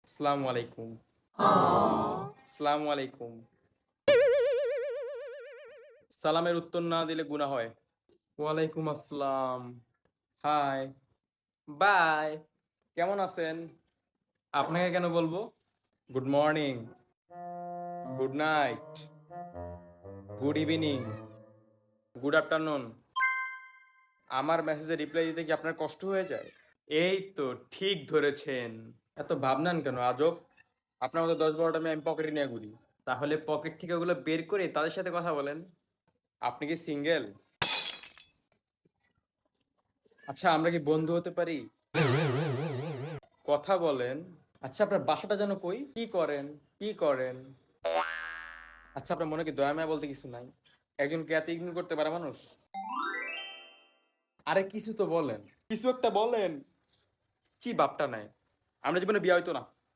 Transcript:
আসসালামু আলাইকুম। আসসালামু আলাইকুম। সালামের উত্তর না দিলে গুনাহ হয়। ওয়ালাইকুম আসসালাম। Hi, bye. কেমন আছেন? আপনাকে কেন বলবো? Good morning, good night, good evening, good afternoon. আমার মেসেজে রিপ্লাই দিতে কি আপনার কষ্ট হয়ে যায়? এই তো ঠিক ধরেছেন। এত ভাবনান কেন আজব? আপনার মতো ১০-১২টা মেয়ে আমি পকেটে নিয়ে ঘুরি। তাহলে পকেট থেকে ওগুলো বের করে তাদের সাথে কথা বলেন। আপনি কি সিঙ্গেল? আচ্ছা, আমরা কি বন্ধু হতে পারি? কথা বলেন। আচ্ছা, আপনার বাসাটা যেন কই? কি করেন? কি করেন? আচ্ছা, আপনার মনে কি দয়া মায়া বলতে কিছু নাই? একজনকে এত ইগনোর করতে পারে মানুষ? আরে কিছু তো বলেন, কিছু একটা বলেন। কি বাপটা নাই? আমরা জীবনে বিয়ে হইতো না।